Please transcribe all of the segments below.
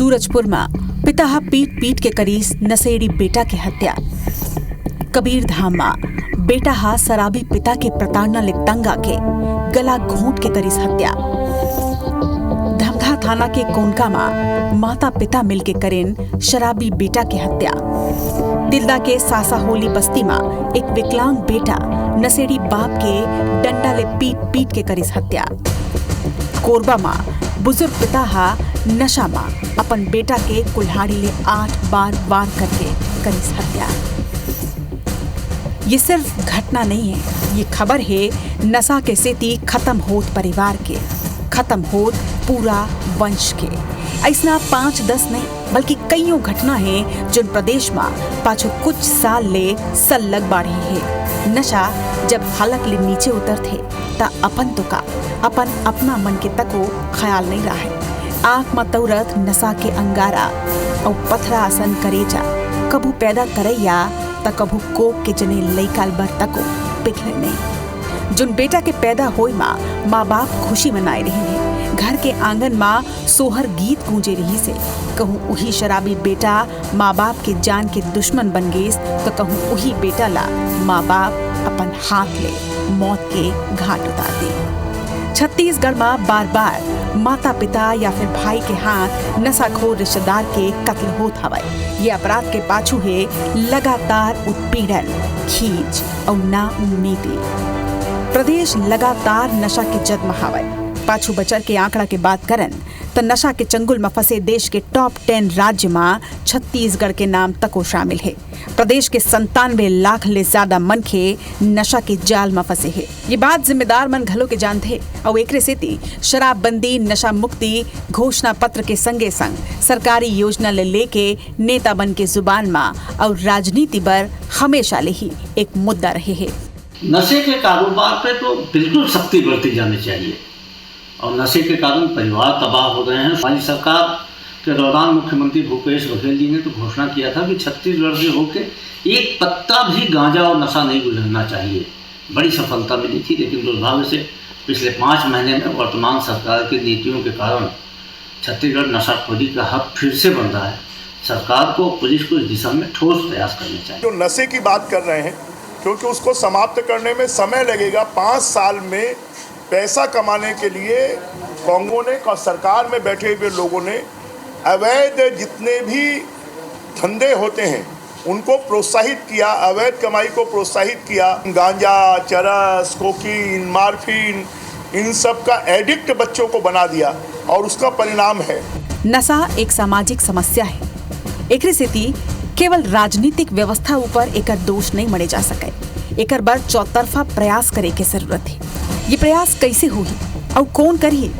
सूरजपुर में पिता पीट पीट के करीस नशेड़ी बेटा के हत्या। कबीर धाम में बेटा हा शराबी पिता के प्रताड़ना ले तंग आके गला घोंट के करीस हत्या। धमधा थाना के कोनका में माता पिता मिलके करेन शराबी बेटा के हत्या। दिलदा के सासा होली बस्ती में एक विकलांग बेटा नशेड़ी बाप के डंडा ले पीट पीट के करीस हत्या। कोरबा में बुजुर्ग पिता हा नशा में अपन बेटा के कुल्हाड़ी ले 8 बार वार करके करीस हत्या। ये सिर्फ घटना नहीं है, ये खबर है नशा के सेती खत्म होत परिवार के, खत्म होत पूरा वंश के। ऐसा 5-10 नहीं बल्कि कईयों घटना है जो प्रदेश में पाछो कुछ साल ले सल्लग बाढ़ी है। नशा जब हालत ले नीचे उतरते ता अपन तो का अपन अपना मन के तको ख्याल नहीं रहा है। आँख में तौरत नशा के अंगारा और पथरा आसन करेजा कभू पैदा करैया त कभू कोक के जने लइकाल बर तको पिघले नहीं। जुन बेटा के पैदा होई माँ बाप खुशी मनाए रही है। घर के आंगन में सोहर गीत गूंजे रही से। कहूँ उही शराबी बेटा माँ बाप के जान के दुश्मन बन गेस तो कहूँ उही बेटा ला माँ बाप अपन हाथ ले मौत के घाट उतार दे। छत्तीसगढ़ में बार बार माता पिता या फिर भाई के हाथ नशाखोर रिश्तेदार के कत्ल होत हवय। ये अपराध के पाछू है लगातार उत्पीड़न, खींच और नाउम्मीदी। प्रदेश लगातार नशा के जद में हवय। पाछू बचर के आंकड़ा के बात करन तो नशा के चंगुल में फंसे देश के टॉप 10 राज्य में छत्तीसगढ़ के नाम तको शामिल है। प्रदेश के 97 लाख ले ज्यादा मनखे नशा के जाल में फंसे है। ये बात जिम्मेदार मन घलो के जानते और एकरे सेती शराबबंदी नशा मुक्ति घोषणा पत्र के संगे संग सरकारी योजना ले लेके नेता बन के जुबान में और राजनीति पर हमेशा ले ही एक मुद्दा रहे है। नशे के कारोबार पे तो बिल्कुल सख्ती बरती जानी चाहिए और नशे के कारण परिवार तबाह हो गए हैं। हमारी सरकार के दौरान मुख्यमंत्री भूपेश बघेल जी ने तो घोषणा किया था कि छत्तीसगढ़ से होकर एक पत्ता भी गांजा और नशा नहीं गुजरना चाहिए। बड़ी सफलता मिली थी, लेकिन दुर्भाग्य से पिछले 5 महीने में वर्तमान सरकार की नीतियों के कारण छत्तीसगढ़ नशाखोरी का हब फिर से बन रहा है। सरकार को, पुलिस को इस दिशा में ठोस प्रयास करने चाहिए। जो नशे की बात कर रहे हैं, क्योंकि उसको समाप्त करने में समय लगेगा। 5 साल में पैसा कमाने के लिए कांग्रेस ने और सरकार में बैठे हुए लोगों ने अवैध जितने भी धंधे होते हैं उनको प्रोत्साहित किया, अवैध कमाई को प्रोत्साहित किया। गांजा, चरस, कोकीन, मार्फिन, इन सब का एडिक्ट बच्चों को बना दिया और उसका परिणाम है नशा एक सामाजिक समस्या है। एकरे सेती केवल राजनीतिक व्यवस्था ऊपर एकर दोष नहीं मढ़े जा सके। एकर बर चौतरफा प्रयास करे के जरूरत है। ये प्रयास कैसे होही और कौन करिए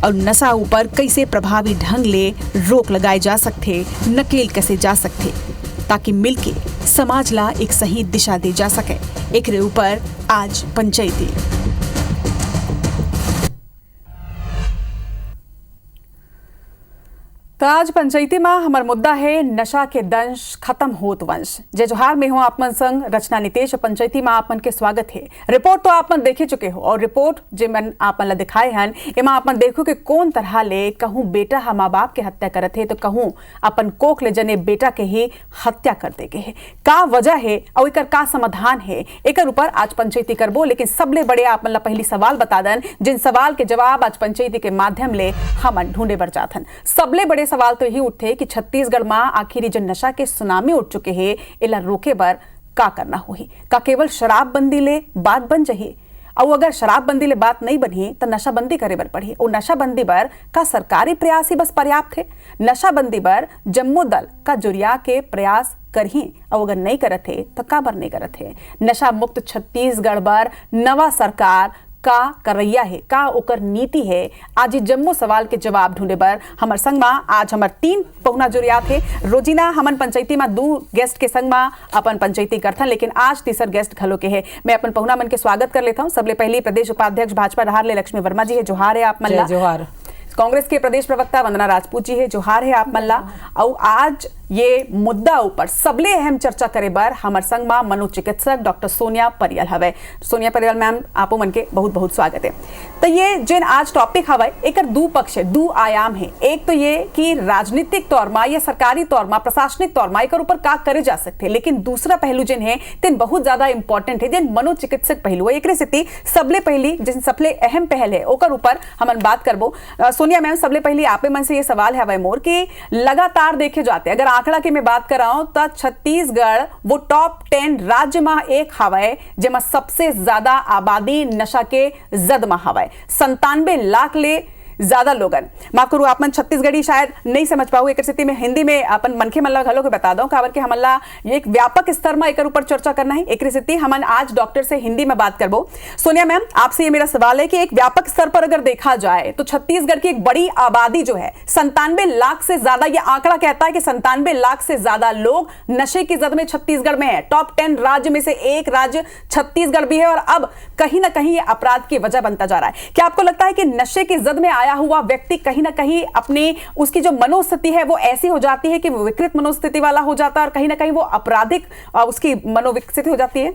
और नशा ऊपर कैसे प्रभावी ढंग ले रोक लगाए जा सकते, नकेल कसे जा सकते ताकि मिलके समाज ला एक सही दिशा दे जा सके। एकरे ऊपर आज पंचायती तो आज पंचायती में हमार मुद्दा है नशा के दंश खत्म होत वंश। जय जोहार में हो आपमन संग रचना नितेश। पंचायती में आपमन के स्वागत है। रिपोर्ट तो आपमन देखे चुके हो और रिपोर्ट जे मन आपमन ला दिखाए हन एमा आपमन देखो कि कौन तरह ले कहूँ बेटा हा माँ बाप के हत्या करत है तो कहूँ अपन कोख ले जने बेटा के ही हत्या कर दे के है। का वजह है और एकर का समाधान है, एकर ऊपर आज पंचायती करबो। लेकिन सबले बड़े आपमन ला पहली सवाल बता दन, जिन सवाल के जवाब आज पंचायती के माध्यम ले हमन ढूंढे बर जाथन। सबले बड़े सवाल तो यही उठते कि छत्तीसगढ़ में आखिरी जो नशा के सुनामी उठ चुके हैं इला रोके बर का करना होही। का केवल शराबबंदी ले बात बन जाही और अगर शराबबंदी ले बात नहीं बनी तो नशाबंदी करे बर पड़ी और नशाबंदी बर का सरकारी प्रयास ही बस पर्याप्त है। नशाबंदी बर जम्मू दल का जुरिया के प्रयास करही और अगर नहीं करत है तो का बर नहीं करत है। नशा मुक्त छत्तीसगढ़ बर नवा सरकार का करैया है, का ओकर नीति है। आज जम्मू सवाल के जवाब ढूंढे बर हमर संग में आज हमर 3 पहुना जुरियात है। रोजीना हमन पंचायती में 2 गेस्ट के संग में अपन पंचायती करथन, लेकिन आज तीसर गेस्ट खलो के है। मैं अपन पहुना मन के स्वागत कर लेता हूँ। सबले पहली प्रदेश उपाध्यक्ष भाजपा रहार ले लक्ष्मी वर्मा जी है, जोहार है आप मल्ला। जोहार। कांग्रेस के प्रदेश प्रवक्ता वंदना राजपूत जी है, जोहार है आप मल्ला। और आज ये मुद्दा ऊपर सबले अहम चर्चा करे बार हमार संग में मनोचिकित्सक डॉक्टर सोनिया परियल हवे। सोनिया परियल मैम, आपो मन के बहुत बहुत स्वागत है। तो ये जिन आज टॉपिक हवे एक दू पक्ष है, दू आयाम है। एक तो ये कि राजनीतिक तौर में या सरकारी तौर में, प्रशासनिक तौर में एक ऊपर का करे जा सकते, लेकिन दूसरा पहलू जिन है तीन बहुत ज्यादा इंपॉर्टेंट है, जिन मनोचिकित्सक पहलू है। एक स्थिति सबले पहली जिन सबले अहम पहल है ओकर ऊपर हम बात करबो। सोनिया मैम, सबले पहली आपे मन से ये सवाल है मोर कि लगातार देखे जाते, अगर आंकड़ा की मैं बात कराऊं तो छत्तीसगढ़ वो टॉप 10 राज्य में एक हवाए जेमा सबसे ज्यादा आबादी नशा के जद में हवाए। 97 लाख ले ज्यादा लोगन, माफ करू आप मन छत्तीसगढ़ी शायद नहीं समझ पाओ, एक स्थिति में हिंदी में अपन मनखे मन घलो के बता दो काबर के हमला एक व्यापक स्तर में एक ऊपर चर्चा करना है। एक स्थिति हम आज डॉक्टर से हिंदी में बात करबो। सोनिया मैम, आपसे ये मेरा सवाल है कि एक व्यापक स्तर पर अगर देखा जाए तो छत्तीसगढ़ की एक बड़ी आबादी जो है 97 लाख से ज्यादा, ये आंकड़ा कहता है कि 97 लाख से ज्यादा लोग नशे की जद में छत्तीसगढ़ में है। टॉप 10 राज्य में से एक राज्य छत्तीसगढ़ भी है और अब कहीं ना कहीं ये अपराध की वजह बनता जा रहा है। क्या आपको लगता है कि नशे की जद में आया हुआ व्यक्ति कहीं ना कहीं अपनी उसकी जो मनोस्थिति है वो ऐसी हो जाती है कि वो विकृत मनोस्थिति वाला हो जाता है और कहीं ना कहीं वो आपराधिक उसकी मनोविकसित हो जाती है?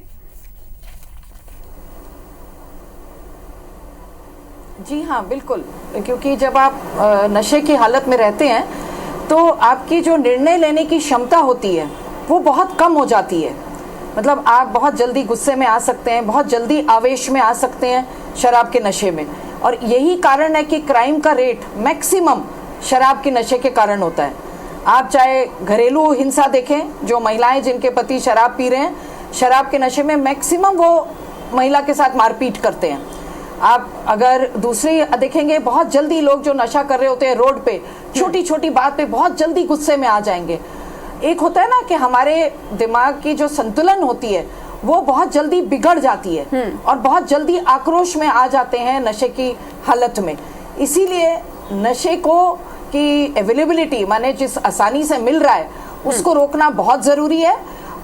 जी हाँ, बिल्कुल, क्योंकि जब आप नशे की हालत में रहते हैं तो आपकी जो निर्णय लेने की क्षमता होती है वो बहुत कम हो जाती है। मतलब आप बहुत जल्दी गुस्से में आ सकते हैं, बहुत जल्दी आवेश में आ सकते हैं शराब के नशे में, और यही कारण है कि क्राइम का रेट मैक्सिमम शराब के नशे के कारण होता है। आप चाहे घरेलू हिंसा देखें, जो महिलाएं जिनके पति शराब पी रहे हैं, शराब के नशे में मैक्सिमम वो महिला के साथ मारपीट करते हैं। आप अगर दूसरी देखेंगे, बहुत जल्दी लोग जो नशा कर रहे होते हैं रोड पे, छोटी छोटी बात पे बहुत जल्दी गुस्से में आ जाएंगे। एक होता है ना कि हमारे दिमाग की जो संतुलन होती है वो बहुत जल्दी बिगड़ जाती है और बहुत जल्दी आक्रोश में आ जाते हैं नशे की हालत में। इसीलिए नशे को की अवेलेबिलिटी, माने जिस आसानी से मिल रहा है उसको रोकना बहुत ज़रूरी है।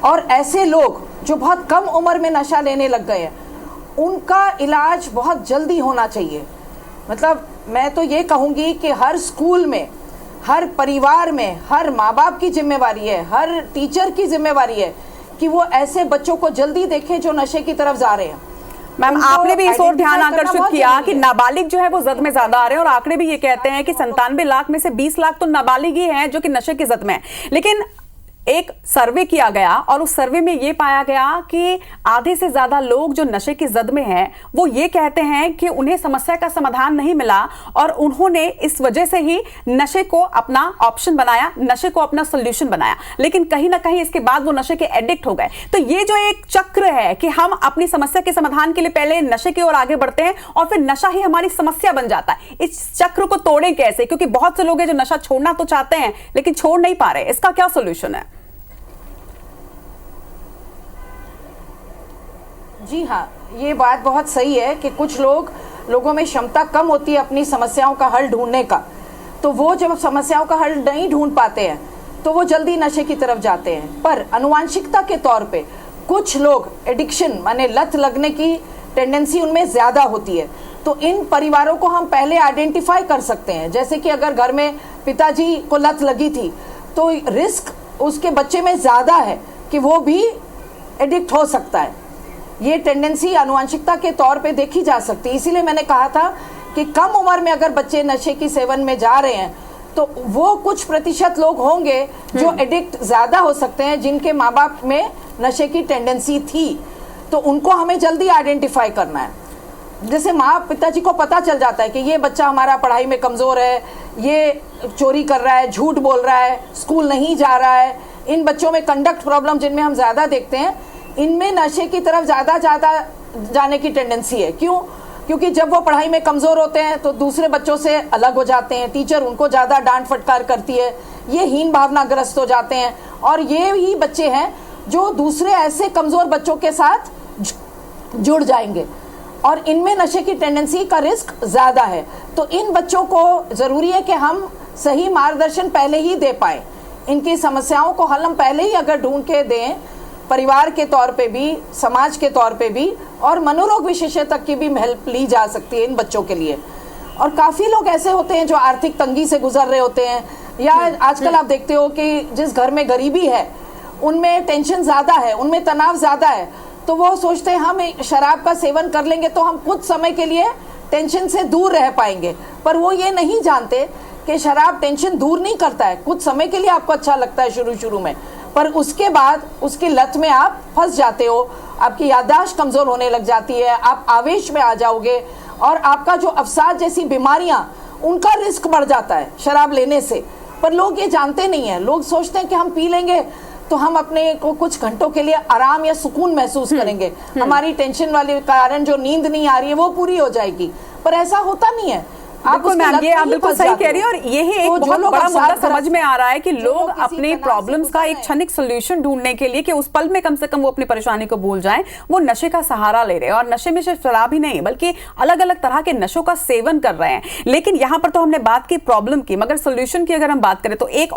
और ऐसे लोग जो बहुत कम उम्र में नशा लेने लग गए हैं उनका इलाज बहुत जल्दी होना चाहिए। मतलब मैं तो ये कहूँगी कि हर स्कूल में, हर परिवार में, हर माँ बाप की जिम्मेवारी है, हर टीचर की जिम्मेवारी है कि वो ऐसे बच्चों को जल्दी देखें जो नशे की तरफ जा रहे हैं। मैम, आपने भी इस ओर ध्यान आकर्षित किया कि नाबालिग जो है वो जद में ज्यादा आ रहे हैं और आंकड़े भी ये कहते हैं कि 97 लाख में से 20 लाख तो नाबालिग ही हैं जो कि नशे की जद में है। लेकिन एक सर्वे किया गया और उस सर्वे में ये पाया गया कि आधे से ज्यादा लोग जो नशे की जद में हैं वो ये कहते हैं कि उन्हें समस्या का समाधान नहीं मिला और उन्होंने इस वजह से ही नशे को अपना ऑप्शन बनाया, नशे को अपना सोल्यूशन बनाया। लेकिन कहीं ना कहीं इसके बाद वो नशे के एडिक्ट हो गए। तो ये जो एक चक्र है कि हम अपनी समस्या के समाधान के लिए पहले नशे की ओर आगे बढ़ते हैं और फिर नशा ही हमारी समस्या बन जाता है, इस चक्र को तोड़ें कैसे? क्योंकि बहुत से लोग हैं जो नशा छोड़ना तो चाहते हैं लेकिन छोड़ नहीं पा रहे। इसका क्या सोल्यूशन है? जी हाँ, ये बात बहुत सही है कि कुछ लोगों में क्षमता कम होती है अपनी समस्याओं का हल ढूंढने का, तो वो जब समस्याओं का हल नहीं ढूंढ पाते हैं तो वो जल्दी नशे की तरफ जाते हैं। पर आनुवांशिकता के तौर पे कुछ लोग एडिक्शन माने लत लगने की टेंडेंसी उनमें ज़्यादा होती है। तो इन परिवारों को हम पहले आइडेंटिफाई कर सकते हैं। जैसे कि अगर घर में पिताजी को लत लगी थी तो रिस्क उसके बच्चे में ज़्यादा है कि वो भी एडिक्ट हो सकता है। ये टेंडेंसी आनुवंशिकता के तौर पे देखी जा सकती है। इसीलिए मैंने कहा था कि कम उम्र में अगर बच्चे नशे की सेवन में जा रहे हैं तो वो कुछ प्रतिशत लोग होंगे जो एडिक्ट ज़्यादा हो सकते हैं, जिनके माँ बाप में नशे की टेंडेंसी थी। तो उनको हमें जल्दी आइडेंटिफाई करना है। जैसे माँ पिताजी को पता चल जाता है कि ये बच्चा हमारा पढ़ाई में कमज़ोर है, ये चोरी कर रहा है, झूठ बोल रहा है, स्कूल नहीं जा रहा है। इन बच्चों में कंडक्ट प्रॉब्लम जिनमें हम ज़्यादा देखते हैं, इनमें नशे की तरफ ज़्यादा जाने की टेंडेंसी है। क्यों? क्योंकि जब वो पढ़ाई में कमज़ोर होते हैं तो दूसरे बच्चों से अलग हो जाते हैं, टीचर उनको ज़्यादा डांट फटकार करती है, ये हीन भावनाग्रस्त हो जाते हैं और ये ही बच्चे हैं जो दूसरे ऐसे कमज़ोर बच्चों के साथ जुड़ जाएंगे और इनमें नशे की टेंडेंसी का रिस्क ज़्यादा है। तो इन बच्चों को ज़रूरी है कि हम सही मार्गदर्शन पहले ही दे पाएँ, इनकी समस्याओं को हल हम पहले ही अगर ढूंढ के दें, परिवार के तौर पे भी, समाज के तौर पे भी, और मनोरोग विशेषज्ञ की भी हेल्प ली जा सकती है इन बच्चों के लिए। और काफ़ी लोग ऐसे होते हैं जो आर्थिक तंगी से गुजर रहे होते हैं, या आजकल आप देखते हो कि जिस घर में गरीबी है उनमें टेंशन ज्यादा है, उनमें तनाव ज्यादा है, तो वो सोचते हैं हम शराब का सेवन कर लेंगे तो हम कुछ समय के लिए टेंशन से दूर रह पाएंगे। पर वो ये नहीं जानते कि शराब टेंशन दूर नहीं करता है। कुछ समय के लिए आपको अच्छा लगता है शुरू में, पर उसके बाद उसकी लत में आप फंस जाते हो, आपकी याददाश्त कमजोर होने लग जाती है, आप आवेश में आ जाओगे और आपका जो अवसाद जैसी बीमारियां उनका रिस्क बढ़ जाता है शराब लेने से। पर लोग ये जानते नहीं है, लोग सोचते हैं कि हम पी लेंगे तो हम अपने को कुछ घंटों के लिए आराम या सुकून महसूस करेंगे, हमारी टेंशन वाले कारण जो नींद नहीं आ रही है वो पूरी हो जाएगी, पर ऐसा होता नहीं है। बिल्कुल मैम, ये आप बिल्कुल सही कह रही है और यही एक बहुत बड़ा मुद्दा समझ में आ रहा है कि लोग अपनी प्रॉब्लम्स का एक क्षणिक सोल्यूशन ढूंढने के लिए कि उस पल में कम से कम वो अपनी परेशानी को भूल जाएं, वो नशे का सहारा ले रहे हैं। और नशे में सिर्फ शराब ही नहीं बल्कि अलग अलग तरह के नशों का सेवन कर रहे हैं। लेकिन यहाँ पर तो हमने बात की प्रॉब्लम की, मगर सोल्यूशन की अगर हम बात करें तो एक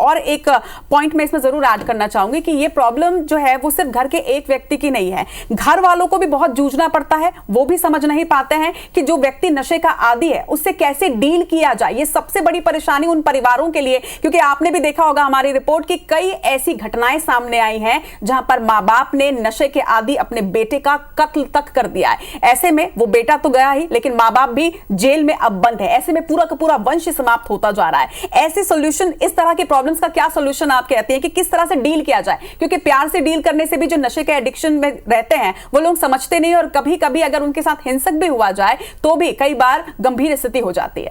पॉइंट में इसमें जरूर ऐड करना चाहूंगी कि ये प्रॉब्लम जो है वो सिर्फ घर के एक व्यक्ति की नहीं है, घर वालों को भी बहुत जूझना पड़ता है। वो भी समझ नहीं पाते हैं कि जो व्यक्ति नशे का आदी है उससे कैसे डील किया जाए। ये सबसे बड़ी परेशानी उन परिवारों के लिए, क्योंकि आपने भी देखा होगा हमारी रिपोर्ट की कई ऐसी घटनाएं सामने आई हैं जहां पर मां बाप ने नशे के आदी अपने बेटे का कत्ल तक कर दिया है। ऐसे में वो बेटा तो गया ही, लेकिन मां बाप भी जेल में अब बंद है। ऐसे में पूरा का पूरा वंश समाप्त होता जा रहा है। ऐसे सॉल्यूशन, इस तरह के प्रॉब्लम्स का क्या सॉल्यूशन आप कहते हैं कि किस तरह से डील किया जाए? क्योंकि प्यार से डील करने से भी जो नशे के एडिक्शन में रहते हैं वो लोग समझते नहीं, और कभी कभी अगर उनके साथ हिंसक भी हुआ जाए तो भी कई बार गंभीर स्थिति हो जाती है।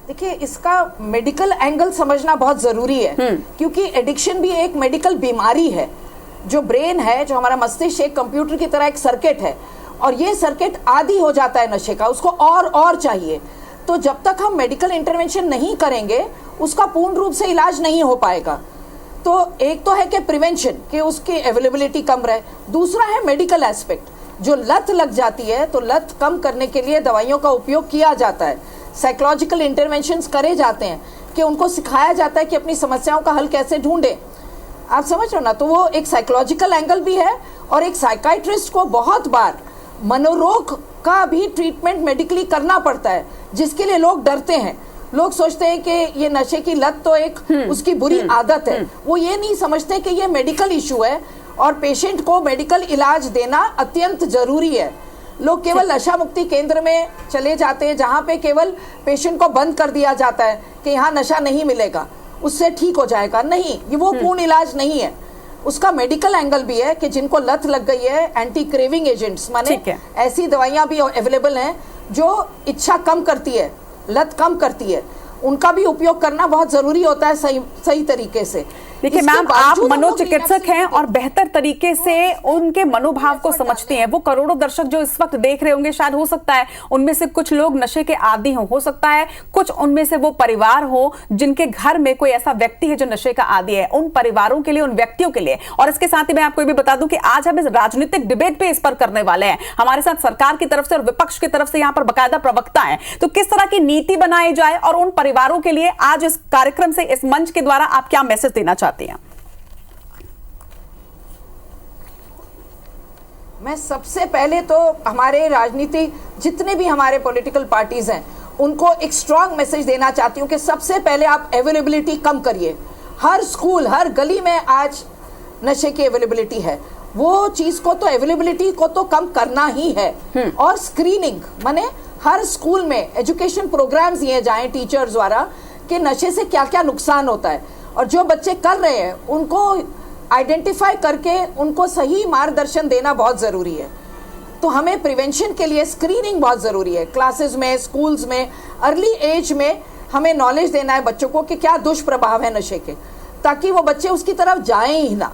देखिए, इसका मेडिकल एंगल समझना बहुत जरूरी है, क्योंकि एडिक्शन भी एक मेडिकल बीमारी है। जो ब्रेन है, जो हमारा मस्तिष्क एक कंप्यूटर की तरह एक सर्किट है, और ये सर्किट आदी हो जाता है नशे का, उसको और चाहिए। तो जब तक हम मेडिकल इंटरवेंशन नहीं करेंगे उसका पूर्ण रूप से इलाज नहीं हो पाएगा। तो एक तो है कि प्रिवेंशन, कि उसकी अवेलेबिलिटी कम रहे। दूसरा है मेडिकल एस्पेक्ट, जो लत लग जाती है तो लत कम करने के लिए दवाइयों का उपयोग किया जाता है, साइकोलॉजिकल इंटरवेंशंस करे जाते हैं, कि उनको सिखाया जाता है कि अपनी समस्याओं का हल कैसे ढूंढें। आप समझ रहे हो ना? तो वो एक साइकोलॉजिकल एंगल भी है, और एक साइकाइट्रिस्ट को बहुत बार मनोरोग का भी ट्रीटमेंट मेडिकली करना पड़ता है, जिसके लिए लोग डरते हैं। लोग सोचते हैं कि ये नशे की लत तो एक उसकी बुरी आदत है। वो ये नहीं समझते कि ये मेडिकल इशू है और पेशेंट को मेडिकल इलाज देना अत्यंत जरूरी है। लोग केवल नशा मुक्ति केंद्र में चले जाते हैं, जहाँ पे केवल पेशेंट को बंद कर दिया जाता है कि यहाँ नशा नहीं मिलेगा, उससे ठीक हो जाएगा। नहीं, ये वो पूर्ण इलाज नहीं है। उसका मेडिकल एंगल भी है कि जिनको लत लग गई है, एंटी क्रेविंग एजेंट्स, माने ऐसी दवाइयाँ भी अवेलेबल हैं जो इच्छा कम करती है, लत कम करती है, उनका भी उपयोग करना बहुत जरूरी होता है सही तरीके से। देखिए मैम, आप मनोचिकित्सक हैं और बेहतर तरीके से उनके मनोभाव को समझती हैं। वो करोड़ों दर्शक जो इस वक्त देख रहे होंगे, शायद हो सकता है उनमें से कुछ लोग नशे के आदी हो सकता है कुछ उनमें से वो परिवार हो जिनके घर में कोई ऐसा व्यक्ति है जो नशे का आदी है। उन परिवारों के लिए, उन व्यक्तियों के लिए। और इसके साथ ही मैं आपको ये भी बता दूं कि आज हम इस राजनीतिक डिबेट पे इस पर करने वाले हैं। हमारे साथ सरकार की तरफ से और विपक्ष की तरफ से यहाँ पर बाकायदा प्रवक्ता है। तो किस तरह की नीति बनाई जाए और उन परिवारों के लिए आज इस कार्यक्रम से, इस मंच के द्वारा आप क्या मैसेज देना चाहते हैं? मैं सबसे पहले तो हमारे राजनीति, जितने भी हमारे पॉलिटिकल पार्टीज हैं, उनको एक स्ट्रांग मैसेज देना चाहती हूँ कि सबसे पहले आप अवेलेबिलिटी कम करिए। हर स्कूल, हर गली में आज नशे की अवेलेबिलिटी है, वो चीज को तो, अवेलेबिलिटी को तो कम करना ही है। और स्क्रीनिंग, माने हर स्कूल में एजुकेशन प्रोग्राम्स दिए जाएं टीचर्स द्वारा कि नशे से क्या क्या नुकसान होता है, और जो बच्चे कर रहे हैं उनको आइडेंटिफाई करके उनको सही मार्गदर्शन देना बहुत ज़रूरी है। तो हमें प्रिवेंशन के लिए स्क्रीनिंग बहुत ज़रूरी है। क्लासेस में, स्कूल्स में, अर्ली एज में हमें नॉलेज देना है बच्चों को कि क्या दुष्प्रभाव है नशे के, ताकि वो बच्चे उसकी तरफ जाएं ही ना।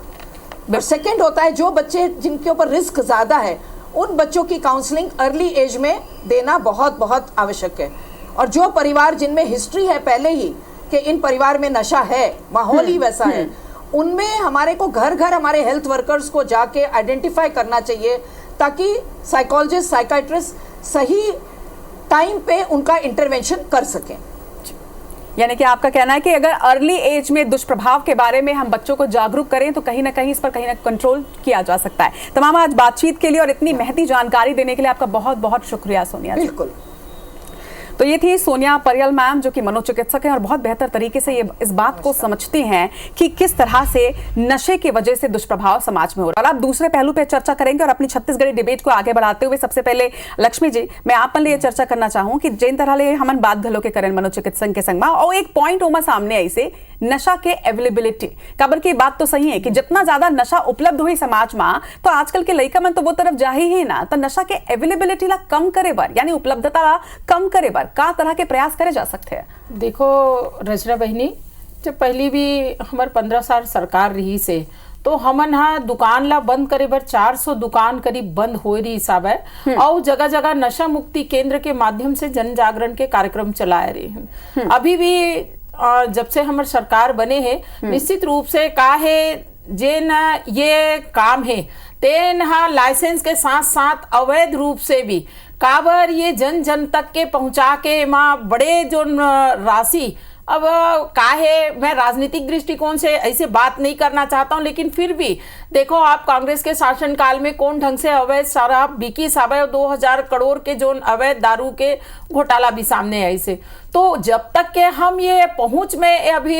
और सेकेंड होता है, जो बच्चे जिनके ऊपर रिस्क ज़्यादा है, उन बच्चों की काउंसलिंग अर्ली एज में देना बहुत बहुत आवश्यक है। और जो परिवार जिनमें हिस्ट्री है पहले ही कि इन परिवार में नशा है, माहौल ही वैसा है, उनमें हमारे को घर घर हमारे हेल्थ वर्कर्स को जाके आइडेंटिफाई करना चाहिए, ताकि साइकोलॉजिस्ट, साइकाइट्रिस्ट सही टाइम पे उनका इंटरवेंशन कर सकें। यानी कि आपका कहना है कि अगर अर्ली एज में दुष्प्रभाव के बारे में हम बच्चों को जागरूक करें तो कहीं ना कहीं इस पर कहीं ना कंट्रोल किया जा सकता है। तमाम आज बातचीत के लिए और इतनी महती जानकारी देने के लिए आपका बहुत बहुत शुक्रिया सोनिया। बिल्कुल। तो ये थी सोनिया परियल मैम, जो कि मनोचिकित्सक हैं और बहुत बेहतर तरीके से ये इस बात को समझती हैं कि किस तरह से नशे की वजह से दुष्प्रभाव समाज में हो रहा है। और अब दूसरे पहलू पे चर्चा करेंगे और अपनी छत्तीसगढ़ी डिबेट को आगे बढ़ाते हुए सबसे पहले लक्ष्मी जी, मैं आप लिए चर्चा करना चाहूं कि जिन तरह ले हमन बात घलो के करें मनोचिकित्सक के संग में, और एक पॉइंट ओमा सामने आई से नशा के अवेलेबिलिटी काबर की बात तो सही है कि जितना ज्यादा नशा उपलब्ध हुई समाज में तो आजकल के लड़का मन तो वो तरफ जा ही ना, तो नशा के अवेलेबिलिटी ला कम करे बर यानी उपलब्धता ला कम करे बर का तरह के प्रयास करे जा सकते हैं? देखो रचना बहनी, जब पहली भी हमारे 15 साल सरकार रही से तो हमन दुकान ला बंद करे बर 400 दुकान करीब बंद हो रही हिसाब है और जगह जगह नशा मुक्ति केंद्र के माध्यम से जन जागरण के कार्यक्रम चलाए रहे हैं। अभी भी जब से हमारे सरकार बने हैं निश्चित रूप से का है जेन ये काम है तेन लाइसेंस के साथ साथ अवैध रूप से भी काबर ये जन जन तक के पहुंचा के माँ बड़े जो राशि, अब काहे मैं राजनीतिक दृष्टिकोण से ऐसे बात नहीं करना चाहता हूं, लेकिन फिर भी देखो आप कांग्रेस के शासनकाल में कौन ढंग से अवैध शराब बिकी साबे 2000 करोड़ के जो अवैध दारू के घोटाला भी सामने आई से। तो जब तक के हम ये पहुंच में अभी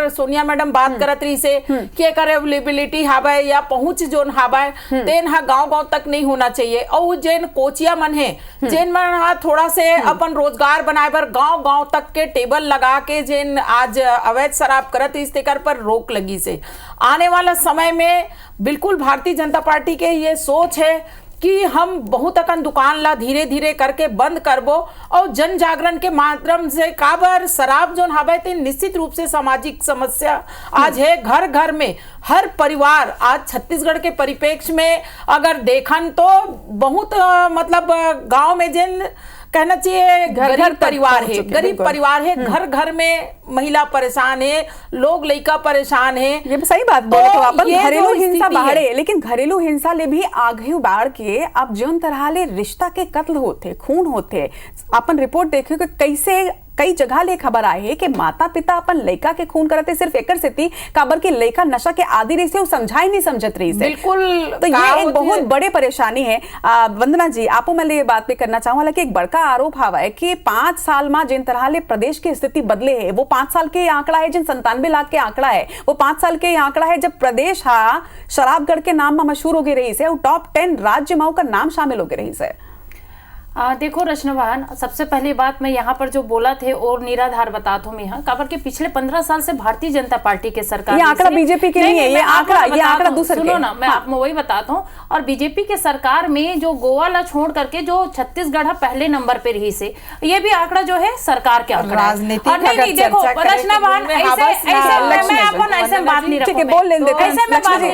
सोनिया मैडम बात करत रही से कि एक अवेलेबिलिटी हावे या पहुंच जोन हावे तेन गांव तक नहीं होना चाहिए। और जेन कोचिया मन है जेन मन थोड़ा से अपन रोजगार बनाए बर गांव तक के टेबल लगा के जेन आज अवैध शराब करत इस्तेकार पर रोक लगी से आने वाला समय में बिल्कुल भारतीय जनता पार्टी के ये सोच है कि हम बहुत अकन दुकान ला धीरे धीरे करके बंद करबो और जन जागरण के माध्यम से काबर शराब जोन हवे ते निश्चित रूप से सामाजिक समस्या आज है घर घर में। हर परिवार आज छत्तीसगढ़ के परिप्रेक्ष्य में अगर देखन तो बहुत मतलब गांव में जिन कहना चाहिए गरीब परिवार है, गरीब परिवार है, घर घर में महिला परेशान है, लोग लड़का परेशान है। ये सही बात बोले तो अपन घरेलू हिंसा बाहरे, लेकिन घरेलू हिंसा ले भी आगे बाढ़ के अब जोन तरह ले रिश्ता के कत्ल होते, खून होते, अपन रिपोर्ट देखे कि कैसे कई जगह ले खबर आए है कि माता पिता अपन लड़का के खून करते सिर्फ एकर से थी काबर के लड़का नशा के आदि रही से वो समझाई नहीं समझत रही से। बिल्कुल, तो ये एक बहुत बड़े परेशानी है। वंदना जी आपो मैं ये बात पे करना चाहूँ, हालांकि एक बड़का आरोप हवा है कि 5 साल में जिन तरह ले प्रदेश की स्थिति बदले है वो 5 साल के आंकड़ा है, जिन 97 लाख के आंकड़ा है वो 5 साल के आंकड़ा है जब प्रदेश शराबगढ़ के नाम में मशहूर हो गई रही से और टॉप 10 राज्य में का नाम शामिल हो गए रही से। देखो रचनावान, सबसे पहली बात मैं यहाँ पर जो बोला थे और निराधार बताता हूँ मैं काबर के पिछले 15 साल से भारतीय जनता पार्टी के सरकार, ये आंकड़ा बीजेपी के नहीं है, ये आंकड़ा दूसरे सुनो ना, मैं आपको वही बताता हूँ। और बीजेपी के सरकार में जो गोवा ला छोड़ करके जो छत्तीसगढ़ पहले नंबर पे रही से, ये भी आंकड़ा जो है सरकार के आंकड़ा नहीं। देखो रचनावान ऐसे बात नहीं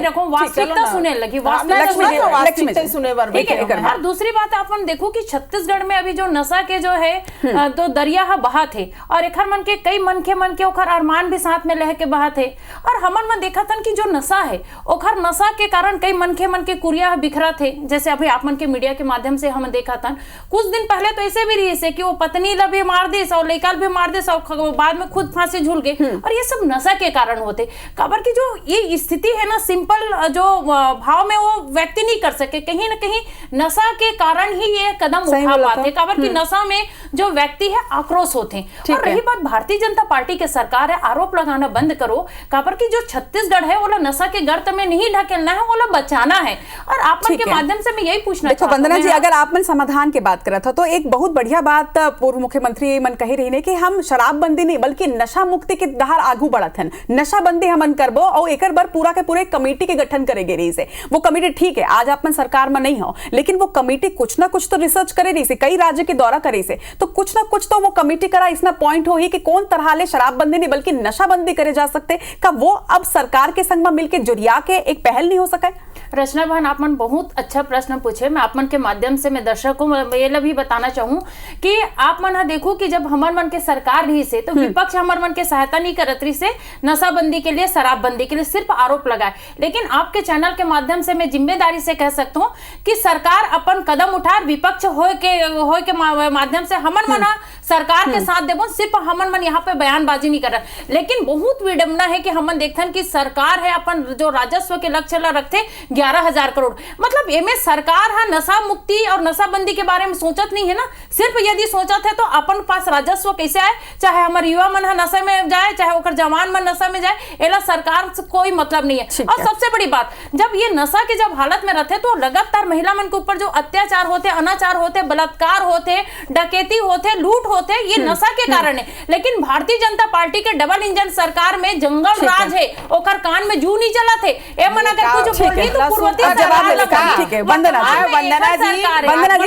रखूँ, वास्तविकता सुने लगी, वास्तविकता सुने। और दूसरी बात अपन देखो कि छत्तीसगढ़ में अभी जो नशा के जो है तो दरिया बहा थे और एक मन के कई मन के ओखर अरमान भी साथ में लह के बहा थे। और हमन में देखा था कि जो नशा है ओखर नशा के कारण कई मन के कुरिया बिखरा थे। जैसे अभी आप मन के मीडिया के माध्यम से हम देखा था कुछ दिन पहले तो ऐसे भी रही से कि वो पत्नी ला भी मार दे और लड़का भी मार दे और बाद में खुद फांसी झूल गए। और ये सब नशा के कारण होते काबर की जो ये स्थिति है ना, सिंपल जो भाव में वो व्यक्ति नहीं कर सके, कहीं ना कहीं नशा के कारण ही ये कदम उठा पाते काबर की नशा में जो व्यक्ति है आक्रोश होते। और रही बात भारतीय जनता पार्टी के सरकार है, आरोप लगाना बंद करो काबर की जो छत्तीसगढ़ है वो नशा के गर्त में नहीं ढकेलना है, वो बचाना है। और आप मन के माध्यम से मैं यही पूछना देखो वंदना जी, अगर आप मन समाधान की बात करत हो तो एक बहुत बढ़िया बात पूर्व मुख्यमंत्री मन कही रही ने कि हम शराबबंदी नहीं बल्कि नशा मुक्ति के दहार आगू बढ़त हन, नशाबंदी हमन करबो और एकर बर पूरा के पूरे कमेटी के गठन करेगे रही से। वो कमेटी ठीक है आज आप मन सरकार में नहीं हो, लेकिन वो कमेटी कुछ ना कुछ तो रिसर्च करे रही से, कई राज्य के दौरा करे से, तो कुछ ना कुछ तो वो कमेटी करा इसना पॉइंट हो ही कि कौन तरह ले शराबबंदी नहीं बल्कि नशाबंदी करे जा सकते का वो अब सरकार के संग में मिलकर जुरिया के एक पहल नहीं हो सका। रचना बहन आप मन बहुत अच्छा प्रश्न पूछे। मैं आप मन के माध्यम से मैं दर्शकों को ये भी बताना चाहूँ कि आप मन देखो कि जब हमर मन के सरकार रही से तो विपक्ष हमर मन के सहायता नहीं करत रही से नशाबंदी के लिए, शराबबंदी के लिए सिर्फ आरोप लगाए। लेकिन आपके चैनल के माध्यम से मैं जिम्मेदारी से कह सकता हूँ कि सरकार अपन कदम उठा, विपक्ष हो हो के माध्यम से हमन मना सरकार के साथ देबो, सिर्फ हमन मन यहाँ पे बयानबाजी नहीं कर रहा। लेकिन बहुत विडंबना है कि हमन देखथन कि सरकार है अपन जो राजस्व के लक्ष्य ला रखते 11,000 करोड़, मतलब एमे सरकार है नशा मुक्ति और नशाबंदी के बारे में सोचत नहीं है ना। सिर्फ यदि सोचत है तो अपन पास राजस्व कैसे आए, चाहे हमारे युवा मन नशे में जाए, चाहे ओकर जवान मन नशा में जाए, एला सरकार से कोई मतलब नहीं है। और सबसे बड़ी बात, जब ये नशा के जब हालत में रहते तो लगातार महिला मन के ऊपर जो अत्याचार होते, अनाचार होते, बलात्कार होते, डकैती होते, लूट होते, ये नशा के कारण है। लेकिन भारतीय जनता पार्टी के डबल इंजन सरकार में जंगल राज है, ओकर कान में जू नहीं चला थे। ए मन अगर कुछ बोली तो पूर्ववर्ती सरकार, ठीक है वंदना जी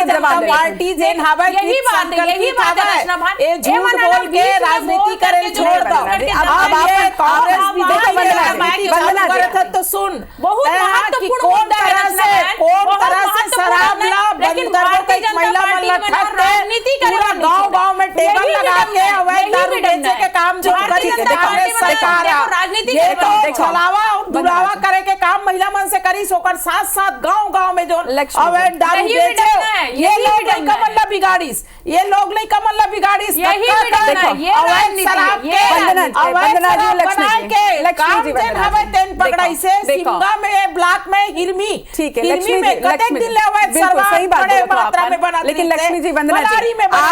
जवाब पार्टी जेन हवा यही बात है, ये झूठ बोल के राजनीति करे छोड़ दो। अब ये कांग्रेस भी वंदना जी तो सुन बहुत कौन तरह से शराब ला बंद कर के महिला मन राजनीति पूरा गांव में टेबल लगा के अवैध दारू बेचे के काम जो करी कांग्रेस सरकार ये तो छलावा और दुरावा करे के काम महिला मन से करी, सोकर साथ साथ गांव में जो अवैध दारू बेचे ये लोग नहीं कमल्ला बिगाड़ीस, ये लोग नहीं कमल्ला बिगाड़ीस, यही अवैध शराब के काम जेन हवे तेन पकड़ाई से सिमगा में ब्लॉक में हिरमी, ठीक है हिरमी में कतेक दिन ले अवैध शराब बड़े मात्रा में बना, लेकिन लक्ष्मी जी वंदना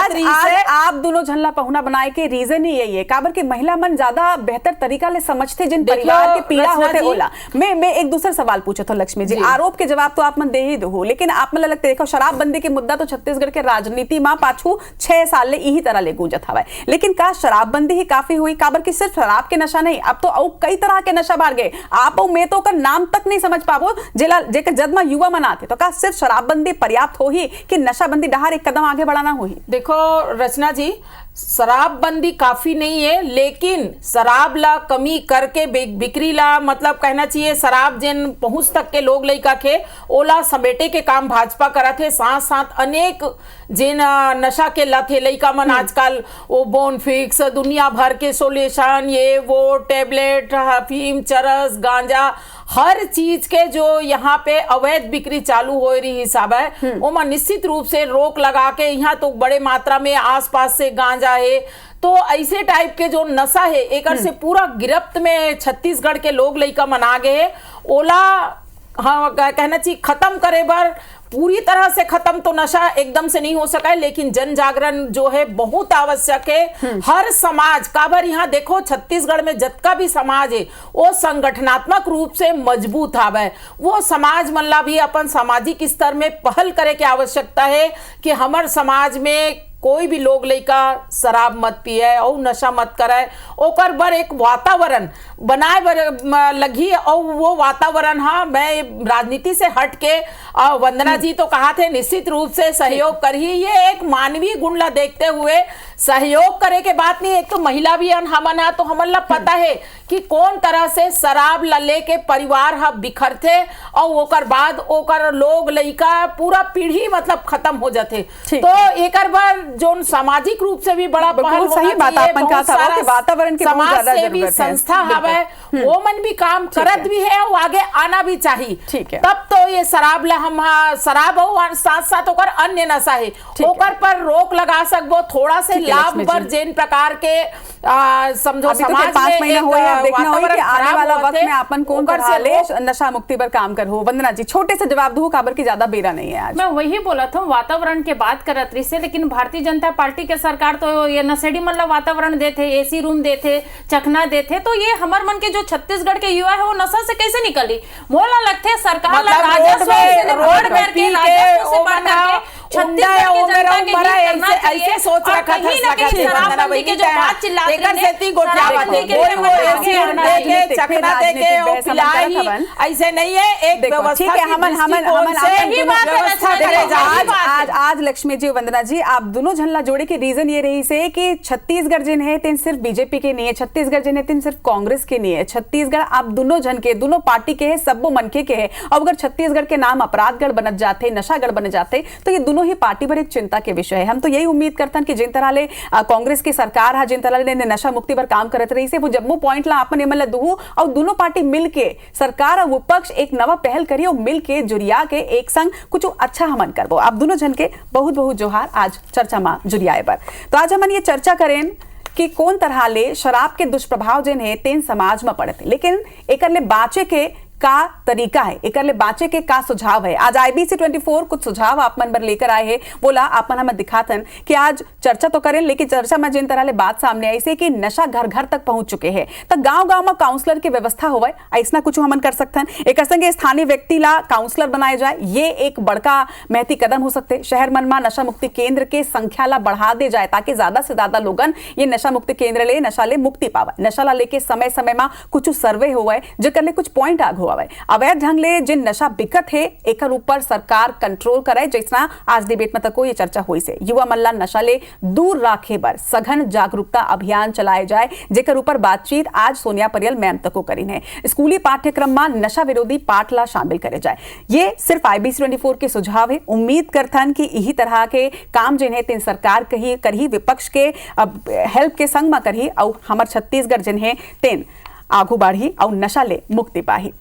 जी आज आप दोनों झल्ला पहुना बनाए के रीजन ही यही है काबर की महिला मन ज्यादा बेहतर तरीका ले समझते जिन परिवार के पीड़ा होते होला। मैं एक दूसरा सवाल पूछा था लक्ष्मी जी, आरोप के जवाब तो आप मन दे ही दो, लेकिन आप मन लगता देखो शराबबंदी के मुद्दा तो छत्तीसगढ़ के राजनीति में पाछू 6 साल ले यही तरह ले गूंजत हवा, लेकिन का शराबबंदी ही काफी हुई काबर की सिर्फ शराब के नशा नहीं, अब तो और कई तरह के नशा बाढ़ गए, आप मैं तो का नाम तक नहीं समझ पाबो जेला जेकर जदमा युवा मनाते, तो का सिर्फ शराबबंदी पर्याप्त हो ही कि नशाबंदी डहार एक कदम आगे बढ़ाना हो ही? देखो रचना जी, शराबबंदी काफी नहीं है, लेकिन शराब ला कमी करके बिक्री ला मतलब कहना चाहिए शराब जिन पहुंच तक के लोग लइका के ओला समेटे के काम भाजपा करा थे। साथ साथ अनेक जिन नशा के लथे लइका मन आजकल वो बोन फिक्स दुनिया भर के सोल्यूशन ये वो टेबलेट अफीम चरस गांजा हर चीज के जो यहाँ पे अवैध बिक्री चालू हो रही हिसाब है वो निश्चित रूप से रोक लगा के यहाँ तो बड़े मात्रा में आसपास से गांजा है, तो ऐसे टाइप के जो नशा है एक से पूरा गिरफ्त में छत्तीसगढ़ के लोग लइका मना गए ओला हाँ कहना चाहिए खत्म करे बर पूरी तरह से खत्म तो नशा एकदम से नहीं हो सका है, लेकिन जन जागरण जो है बहुत आवश्यक है। हर समाज काबर यहाँ देखो छत्तीसगढ़ में जितना भी समाज है वो संगठनात्मक रूप से मजबूत आवे, वो समाज मल्ला भी अपन सामाजिक स्तर में पहल करे की आवश्यकता है कि हमारे समाज में कोई भी लोग लइका शराब मत पिए और नशा मत करे, ओकर बर एक वातावरण बनाए बर लगी और वो वातावरण हाँ मैं राजनीति से हट के वंदना जी तो कहा थे निश्चित रूप से सहयोग कर ही, ये एक मानवीय गुण ला देखते हुए सहयोग करे के बात नहीं। एक तो महिला भी हमना तो हमला पता है कि कौन तरह से शराब ला लेके परिवार हा बिखरते और ओकर बाद ओकर लोग लइका पूरा पीढ़ी मतलब खत्म हो जाते, तो एक बार जो सामाजिक रूप से भी बड़ा पहल सही बात आपन कहा था कि वातावरण के बहुत ज्यादा जरूरत है, संस्था हवे वो मन भी काम करत भी है और आगे आना भी चाहिए, ठीक है। तब तो ये शराब ला हम शराब हो साथ साथ ओकर अन्य नशा है ओकर पर रोक लगा सकबो, थोड़ा से लाभ पर जिन प्रकार के समझो समाज में 5 महीना हुए देखना होगा कि आने वाला वक्त में अपन कौन से नशा मुक्ति पर काम कर हो। वंदना जी छोटे से जवाब दो काबर की ज्यादा बेरा नहीं है आज। मैं वही बोला था वातावरण के बात करत रही से, लेकिन भारतीय जनता पार्टी के सरकार तो ये नशेड़ी मतलब वातावरण देते, एसी रूम देते, चखना देते, तो ये हमार मन के जो छत्तीसगढ़ के युवा है वो नशा से कैसे निकली? मोला लगते सरकार ऐसे सोच रखा ऐसे नहीं है एक व्यवस्था आज लक्ष्मी जी वंदना जी आप दोनों झल्ला जोड़े के रीजन ये रही से कि छत्तीसगढ़ जिन है तीन सिर्फ बीजेपी के नहीं है, छत्तीसगढ़ जिन है तीन सिर्फ कांग्रेस के नहीं है, छत्तीसगढ़ आप दोनों जन के दोनों पार्टी के है, सबो मनखे के है। और अगर छत्तीसगढ़ के नाम अपराधगढ़ बनत जाते, नशागढ़ बन जाते तो ये दोनों दोनों ही पार्टी पर एक चिंता के विषय है। हम तो यही उम्मीद करते हैं कि जिन तरह ले कांग्रेस की सरकार है, जिन तरह ने नशा मुक्ति पर काम करत रही से वो जम्मू पॉइंट ला अपन एमएलए दूँ और दोनों पार्टी मिलके सरकार और विपक्ष एक नवा पहल करिए और मिलके जुड़िया के एक संग कुछ अच्छा हमन करबो। आप दोनों जन के बहुत बहुत जोहार आज चर्चा में जुड़ियाए पर। तो आज हमन ये चर्चा करें कि कौन तरह ले शराब के दुष्प्रभाव जिन है तेन समाज में पड़ते, लेकिन एक ले बाँचे के का तरीका है, एक ले बाँचे के का सुझाव है। आज IBC 24 कुछ सुझाव आप मन पर लेकर आए हैं, बोला आप मन हमें दिखातन कि आज चर्चा तो करें, लेकिन चर्चा में जिन तरह ले बात सामने आई से कि नशा घर घर तक पहुंच चुके हैं, तो गांव-गांव में काउंसलर की व्यवस्था होवे, ऐसा कुछ हमन कर सकते हैं। एक संगे स्थानीय व्यक्ति ला काउंसलर बनाए जाए, ये एक बड़का महती कदम हो सकते। शहर मन में नशा मुक्ति केंद्र के संख्या ला बढ़ा दे जाए ताकि ज्यादा से ज्यादा लोगन ये नशा मुक्ति केंद्र ले नशा ले मुक्ति पावे। नशा ला लेके समय समय में कुछ सर्वे होवे जेकर ले कुछ पॉइंट आग अवैध ढंग ले जिन नशा बिकत है एक ऊपर सरकार कंट्रोल करे, जैसा आज डिबेट में तक ये चर्चा हुई से युवा मल्ला नशा ले दूर राखे बर सघन जागरूकता अभियान चलाए जाए, जेकर ऊपर बातचीत आज सोनिया परियल मैम तक करीन है। स्कूली पाठ्यक्रम में नशा विरोधी पाठ ला शामिल करे जाए। ये सिर्फ IBC 24 के सुझाव है। उम्मीद करथन कि यही तरह के काम जिन है तीन सरकार कही करही, विपक्ष के हेल्प के संग में करही और हमार छत्तीसगढ़ जिन है तेन आगू बढ़ी और नशा ले मुक्ति पाही।